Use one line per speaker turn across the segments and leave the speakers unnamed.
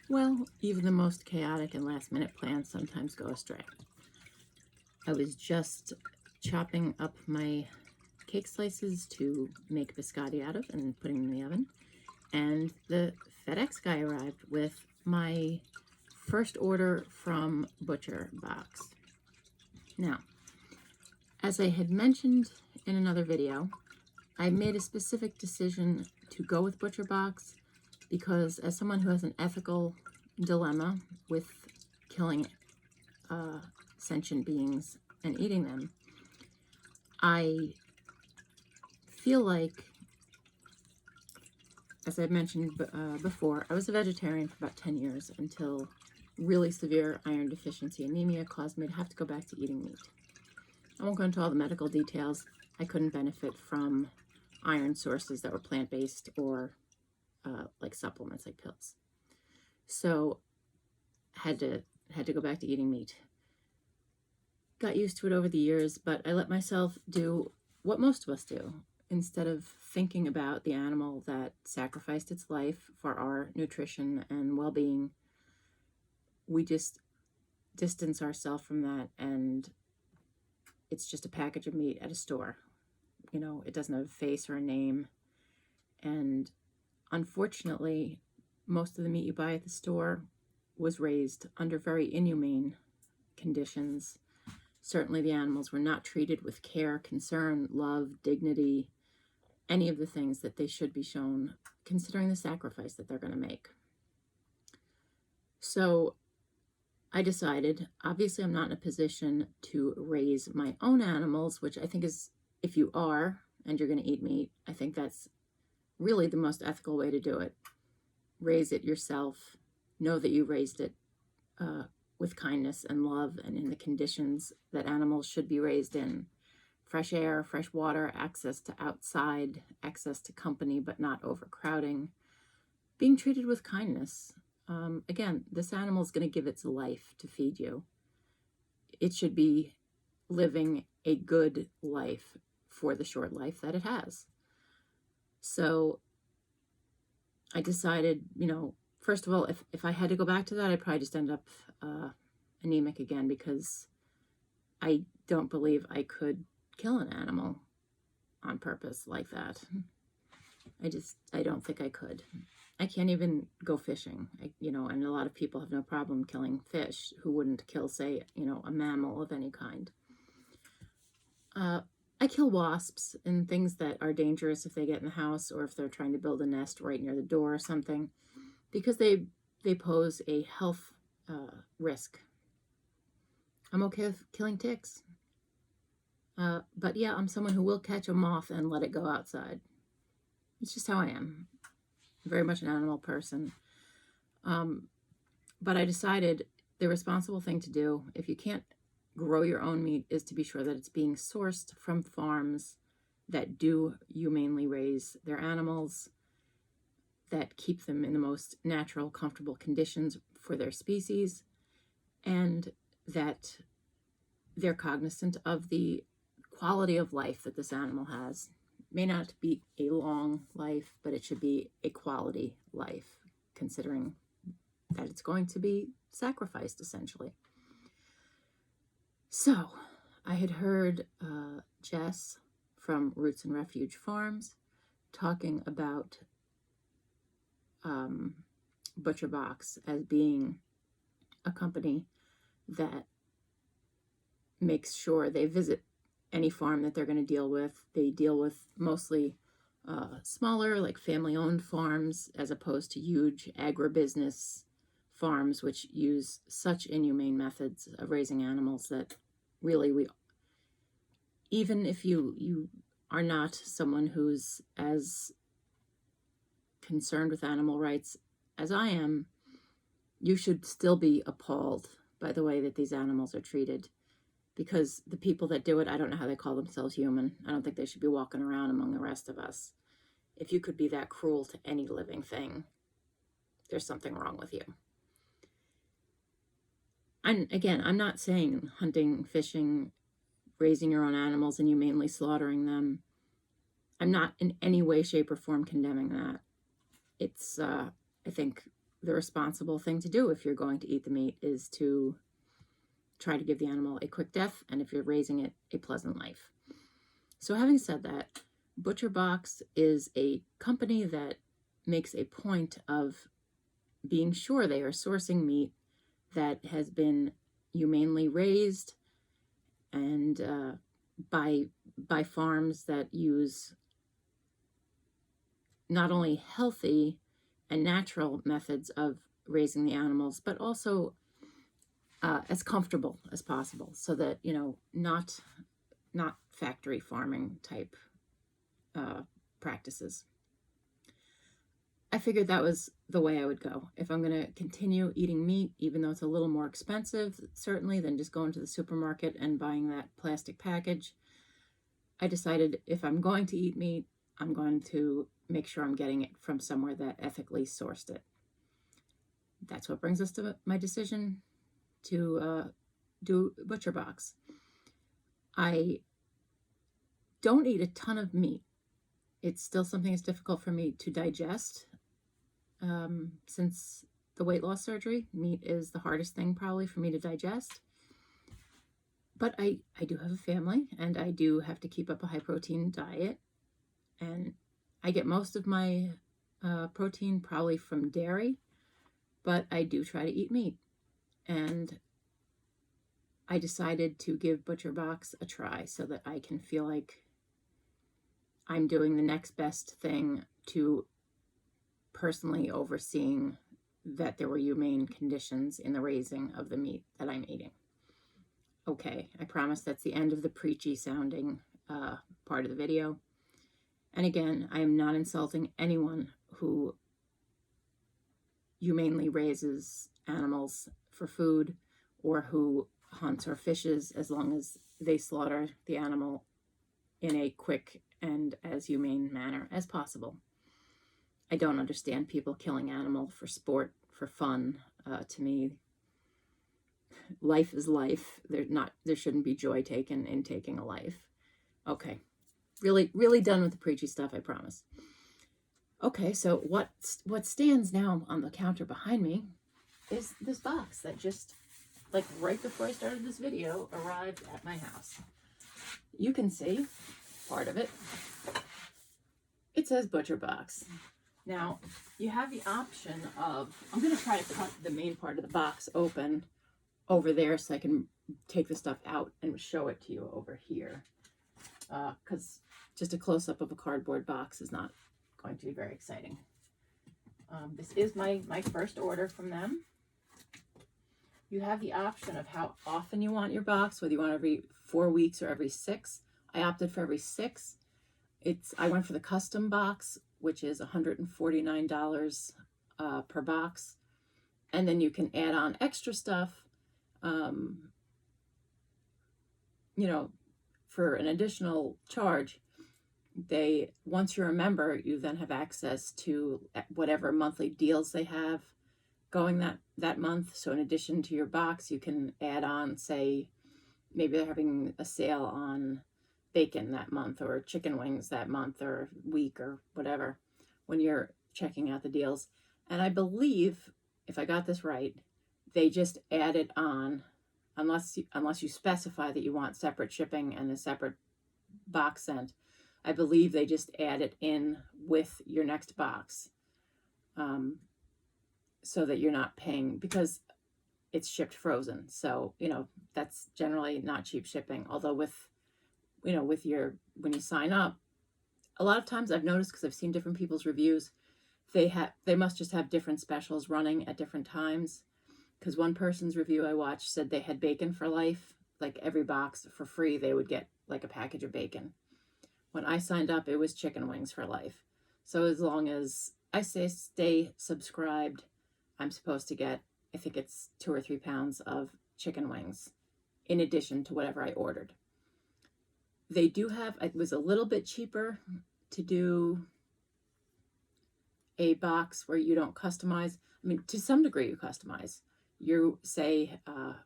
Well, even the most chaotic and last-minute plans sometimes go astray. I was just chopping up my cake slices to make biscotti out of and putting them in the oven, and the FedEx guy arrived with my first order from Butcher Box. Now, as I had mentioned in another video, I made a specific decision to go with Butcher Box because, as someone who has an ethical dilemma with killing sentient beings and eating them, I feel like, as I mentioned before, I was a vegetarian for about 10 years until really severe iron deficiency anemia caused me to have to go back to eating meat. I won't go into all the medical details. I couldn't benefit from iron sources that were plant-based or like supplements, like pills. So had to go back to eating meat. Got used to it over the years, but I let myself do what most of us do. Instead of thinking about the animal that sacrificed its life for our nutrition and well-being, we just distance ourselves from that, and it's just a package of meat at a store. You know, it doesn't have a face or a name. And unfortunately, most of the meat you buy at the store was raised under very inhumane conditions. Certainly the animals were not treated with care, concern, love, dignity, any of the things that they should be shown, considering the sacrifice that they're going to make. So I decided, obviously I'm not in a position to raise my own animals, which I think is, if you are and you're going to eat meat, I think that's really the most ethical way to do it. Raise it yourself. Know that you raised it with kindness and love and in the conditions that animals should be raised in. Fresh air, fresh water, access to outside, access to company, but not overcrowding. Being treated with kindness. Again, this animal is going to give its life to feed you. It should be living a good life for the short life that it has. So I decided, first of all, if I had to go back to that, I'd probably just end up anemic again, because I don't believe I could kill an animal on purpose like that. I don't think I could. I can't even go fishing, and a lot of people have no problem killing fish who wouldn't kill, say, a mammal of any kind. I kill wasps and things that are dangerous if they get in the house, or if they're trying to build a nest right near the door or something, because they pose a health risk. I'm okay with killing ticks. But yeah, I'm someone who will catch a moth and let it go outside. It's just how I am. I'm very much an animal person. But I decided the responsible thing to do, if you can't grow your own meat, is to be sure that it's being sourced from farms that do humanely raise their animals, that keep them in the most natural, comfortable conditions for their species, and that they're cognizant of the quality of life that this animal has. It may not be a long life, but it should be a quality life, considering that it's going to be sacrificed, essentially. So I had heard Jess from Roots and Refuge Farms talking about Butcher Box as being a company that makes sure they visit any farm that they're going to deal with. They deal with mostly smaller, like family-owned farms, as opposed to huge agribusiness farms, which use such inhumane methods of raising animals that really, even if you are not someone who's as concerned with animal rights as I am, you should still be appalled by the way that these animals are treated. Because the people that do it, I don't know how they call themselves human. I don't think they should be walking around among the rest of us. If you could be that cruel to any living thing, there's something wrong with you. And again, I'm not saying hunting, fishing, raising your own animals and humanely slaughtering them. I'm not in any way, shape, or form condemning that. It's, I think, the responsible thing to do if you're going to eat the meat is to try to give the animal a quick death, and if you're raising it, a pleasant life. So having said that, ButcherBox is a company that makes a point of being sure they are sourcing meat that has been humanely raised and by farms that use not only healthy and natural methods of raising the animals, but also as comfortable as possible, so that, you know, not factory farming type practices. I figured that was the way I would go. If I'm going to continue eating meat, even though it's a little more expensive, certainly, than just going to the supermarket and buying that plastic package, I decided if I'm going to eat meat, I'm going to make sure I'm getting it from somewhere that ethically sourced it. That's what brings us to my decision to do ButcherBox. I don't eat a ton of meat. It's still something that's difficult for me to digest. Since the weight loss surgery, meat is the hardest thing probably for me to digest. But I do have a family, and I do have to keep up a high protein diet. And I get most of my protein probably from dairy, but I do try to eat meat. And I decided to give ButcherBox a try so that I can feel like I'm doing the next best thing to personally overseeing that there were humane conditions in the raising of the meat that I'm eating. Okay, I promise that's the end of the preachy sounding part of the video. And again, I am not insulting anyone who humanely raises animals for food or who hunts or fishes, as long as they slaughter the animal in a quick and as humane manner as possible. I don't understand people killing animal for sport, for fun. To me, life is life. There shouldn't be joy taken in taking a life. Okay, really done with the preachy stuff, I promise. Okay, so what stands now on the counter behind me is this box that just, like, right before I started this video, arrived at my house. You can see part of it. It says ButcherBox. Now, you have the option of, I'm going to try to cut the main part of the box open over there so I can take the stuff out and show it to you over here. Because just a close-up of a cardboard box is not going to be very exciting. This is my first order from them. You have the option of how often you want your box, whether you want every 4 weeks or every 6. I opted for every 6. I went for the custom box, which is $149 per box. And then you can add on extra stuff, for an additional charge. Once you're a member, you then have access to whatever monthly deals they have going that month. So in addition to your box, you can add on, say, maybe they're having a sale on bacon that month, or chicken wings that month or week or whatever, when you're checking out the deals. And I believe, if I got this right, they just add it on, unless you specify that you want separate shipping and a separate box sent. I believe they just add it in with your next box, so that you're not paying, because it's shipped frozen. So, that's generally not cheap shipping. Although when you sign up, a lot of times I've noticed, because I've seen different people's reviews, they must just have different specials running at different times. Because one person's review I watched said they had bacon for life, like every box for free, they would get like a package of bacon. When I signed up, it was chicken wings for life. So as long as I stay subscribed, I'm supposed to get, I think it's 2 or 3 pounds of chicken wings in addition to whatever I ordered. They do have, it was a little bit cheaper to do a box where you don't customize. I mean, to some degree you customize. You say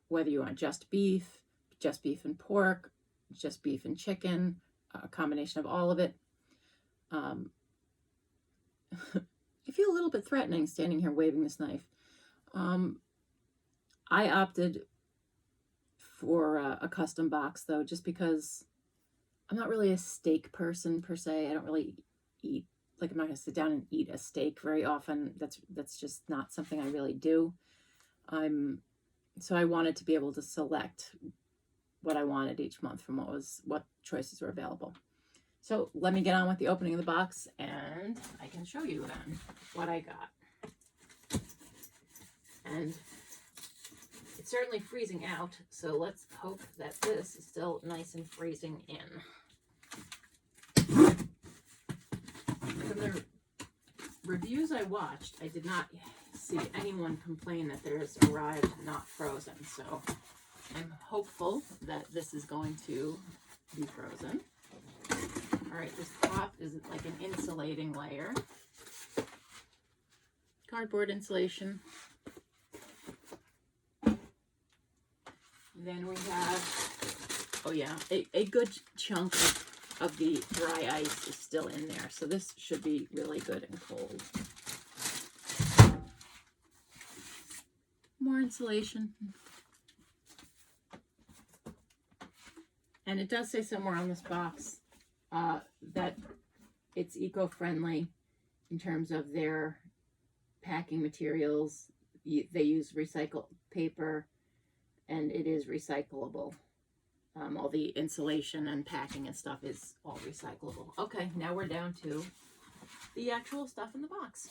whether you want just beef and pork, just beef and chicken, a combination of all of it. I feel a little bit threatening standing here waving this knife. I opted for a custom box though, just because I'm not really a steak person per se. I don't really eat, like I'm not gonna sit down and eat a steak very often. That's just not something I really do. So I wanted to be able to select what I wanted each month from what choices were available. So let me get on with the opening of the box and I can show you then what I got. And it's certainly freezing out, so let's hope that this is still nice and freezing in. From the reviews I watched, I did not see anyone complain that theirs arrived not frozen, so I'm hopeful that this is going to be frozen. All right, this top is like an insulating layer. Cardboard insulation. Then we have, oh yeah, a good chunk of the dry ice is still in there. So this should be really good and cold. More insulation. And it does say somewhere on this box that it's eco-friendly in terms of their packing materials. They use recycled paper and it is recyclable. All the insulation and packing and stuff is all recyclable. Okay, now we're down to the actual stuff in the box.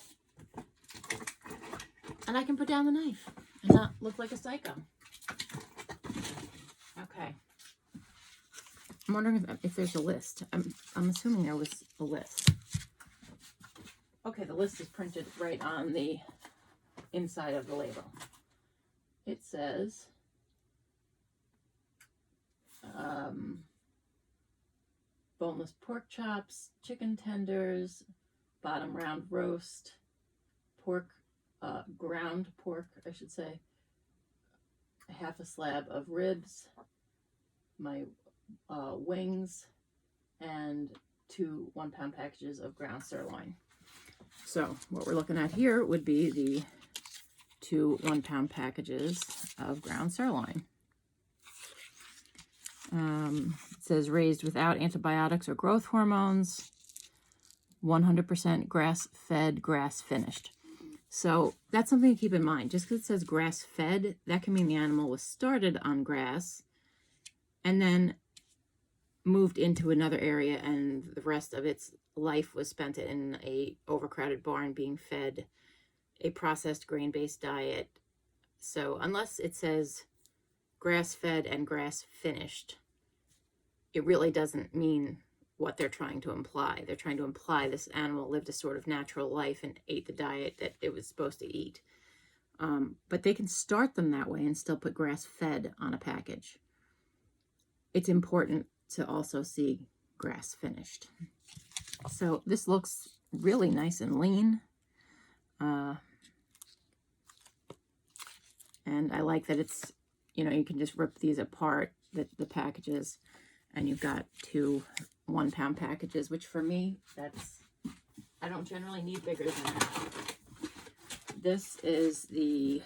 And I can put down the knife and not look like a psycho. Okay. I'm wondering if there's a list. I'm assuming there was a list. Okay, the list is printed right on the inside of the label. It says boneless pork chops, chicken tenders, bottom round roast, pork, ground pork, I should say, half a slab of ribs, my wings, and 2 1-pound packages of ground sirloin. So what we're looking at here would be the 2 1-pound packages of ground sirloin. It says raised without antibiotics or growth hormones, 100% grass-fed, grass-finished. So that's something to keep in mind. Just because it says grass-fed, that can mean the animal was started on grass and then moved into another area and the rest of its life was spent in a overcrowded barn being fed a processed grain-based diet. So unless it says grass-fed and grass-finished, it really doesn't mean what they're trying to imply. They're trying to imply this animal lived a sort of natural life and ate the diet that it was supposed to eat. But they can start them that way and still put grass-fed on a package. It's important to also see grass-finished. So this looks really nice and lean. And I like that it's, you can just rip these apart, the packages, and you've got 2 1-pound packages, which for me, I don't generally need bigger than that. This is the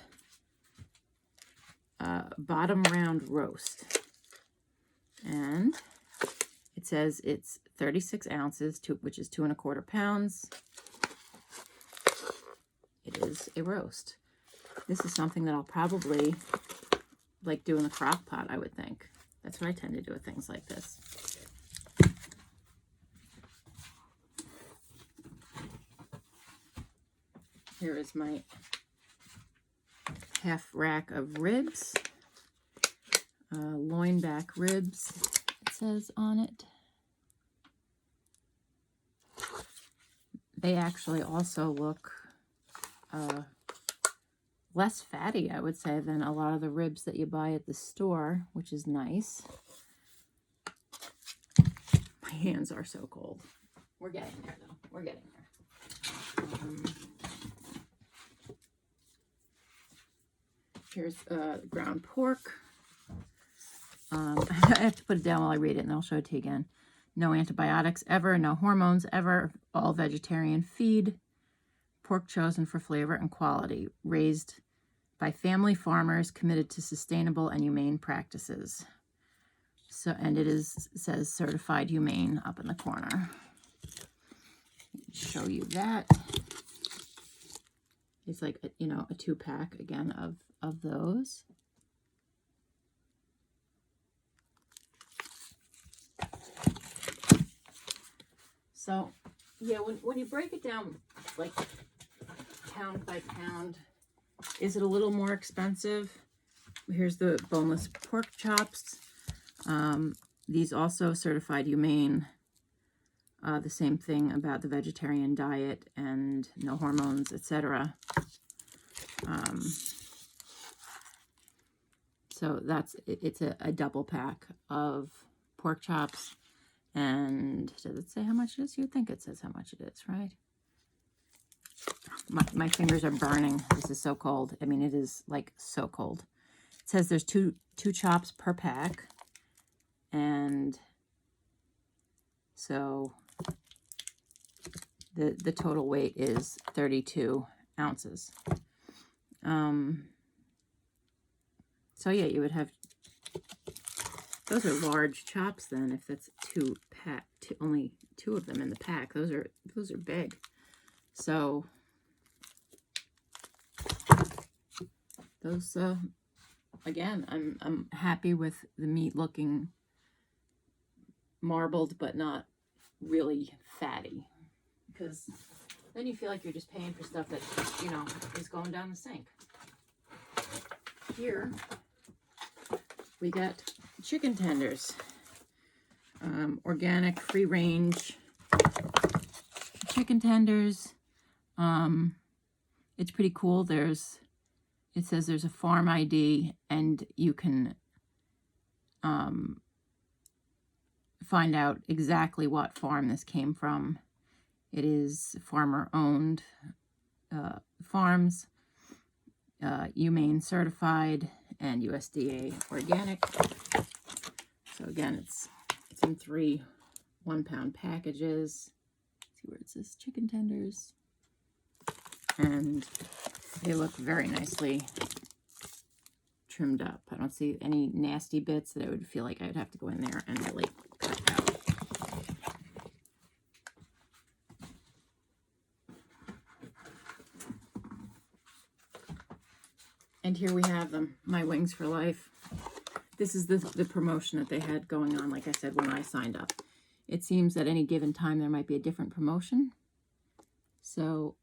bottom round roast. And it says it's 36 ounces, which is 2 1/4 pounds. It is a roast. This is something that I'll probably like do in the crock pot, I would think. That's what I tend to do with things like this. Here is my half rack of ribs. Loin back ribs, it says on it. They actually also look less fatty, I would say, than a lot of the ribs that you buy at the store, which is nice. My hands are so cold. We're getting there, though. We're getting there. Here's ground pork. I have to put it down while I read it, and I'll show it to you again. No antibiotics ever, no hormones ever, all vegetarian feed, pork chosen for flavor and quality, raised by family farmers committed to sustainable and humane practices. So, and it says certified humane up in the corner. Show you that. It's like a 2-pack again of those. So yeah, when you break it down like pound by pound, is it a little more expensive? Here's the boneless pork chops. These also certified humane. The same thing about the vegetarian diet and no hormones, etc. So it's a double pack of pork chops. And does it say how much it is? You think it says how much it is, right? My fingers are burning. This is so cold. I mean, it is like so cold. It says there's two chops per pack. And so the total weight is 32 ounces. So yeah, you would have, those are large chops then, if that's only 2 of them in the pack. Those are big. So those again, I'm happy with the meat looking marbled but not really fatty, because then you feel like you're just paying for stuff that is going down the sink. Here we got chicken tenders, organic, free range chicken tenders. It's pretty cool. It says there's a farm ID, and you can find out exactly what farm this came from. It is farmer-owned farms, humane certified, and USDA organic. So again, it's in 3 1-pound packages. Let's see where it says chicken tenders. And they look very nicely trimmed up. I don't see any nasty bits that I would feel like I would have to go in there and really cut out. And here we have them, my wings for life. This is the promotion that they had going on, like I said, when I signed up. It seems at any given time there might be a different promotion. So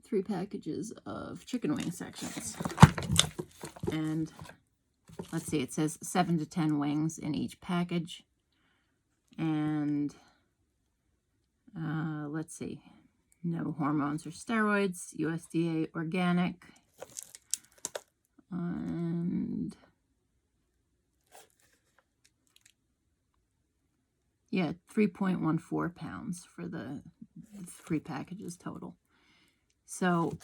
3 packages of chicken wing sections. And let's see, it says 7 to 10 wings in each package. And let's see, no hormones or steroids, USDA organic. And yeah, 3.14 pounds for the 3 packages total. So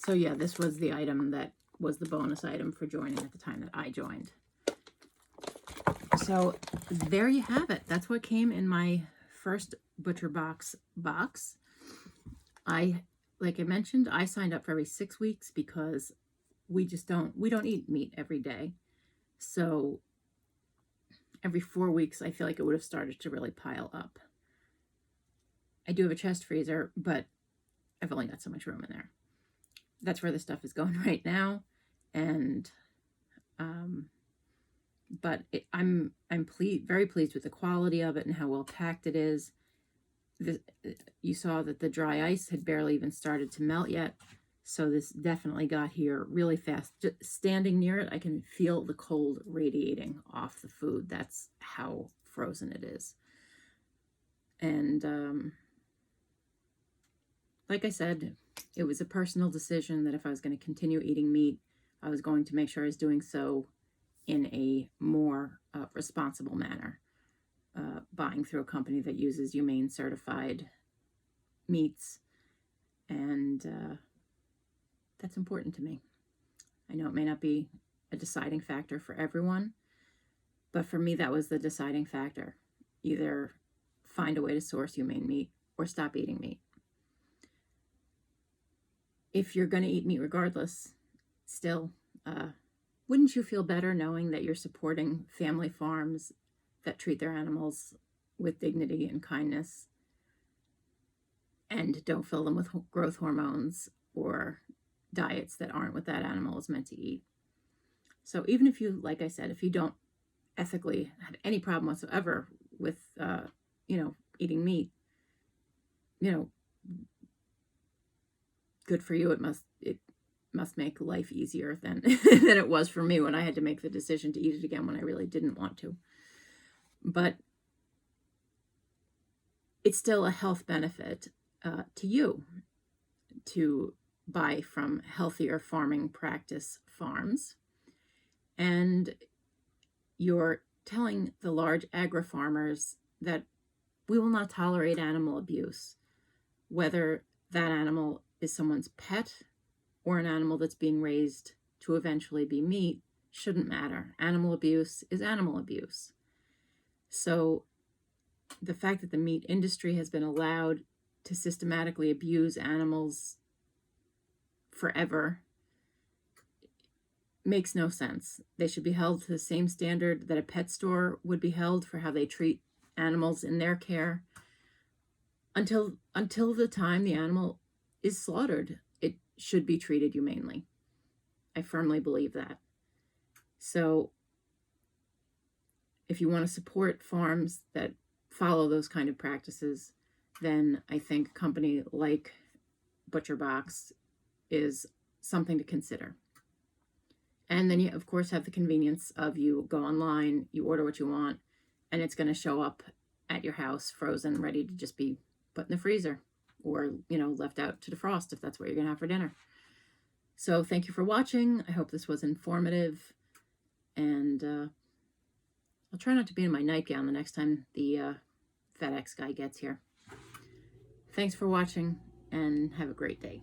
yeah, this was the item that was the bonus item for joining at the time that I joined. So there you have it. That's what came in my first Butcher Box. Like I mentioned, I signed up for every 6 weeks because we don't eat meat every day. So every 4 weeks, I feel like it would have started to really pile up. I do have a chest freezer, but I've only got so much room in there. That's where the stuff is going right now. And, but I'm very pleased with the quality of it and how well packed it is. You saw that the dry ice had barely even started to melt yet. So this definitely got here really fast. Just standing near it, I can feel the cold radiating off the food. That's how frozen it is. And like I said, it was a personal decision that if I was going to continue eating meat, I was going to make sure I was doing so in a more responsible manner. Buying through a company that uses humane certified meats. And that's important to me. I know it may not be a deciding factor for everyone, but for me, that was the deciding factor. Either find a way to source humane meat or stop eating meat. if you're going to eat meat regardless, still, wouldn't you feel better knowing that you're supporting family farms that treat their animals with dignity and kindness and don't fill them with growth hormones or diets that aren't what that animal is meant to eat? So even if you, like I said, if you don't ethically have any problem whatsoever with, eating meat, good for you. It must make life easier than than it was for me when I had to make the decision to eat it again when I really didn't want to. But it's still a health benefit to you to buy from healthier farming practice farms. And you're telling the large agri-farmers that we will not tolerate animal abuse, whether that animal is someone's pet or an animal that's being raised to eventually be meat. Shouldn't matter. Animal abuse is animal abuse. So the fact that the meat industry has been allowed to systematically abuse animals forever makes no sense. They should be held to the same standard that a pet store would be held for how they treat animals in their care until the time the animal is slaughtered. It should be treated humanely. I firmly believe that. So if you want to support farms that follow those kind of practices, then I think a company like ButcherBox is something to consider. And then you, of course, have the convenience of you go online, you order what you want, and it's going to show up at your house frozen, ready to just be put in the freezer or, left out to defrost if that's what you're going to have for dinner. So thank you for watching. I hope this was informative. And I'll try not to be in my nightgown the next time the FedEx guy gets here. Thanks for watching and have a great day.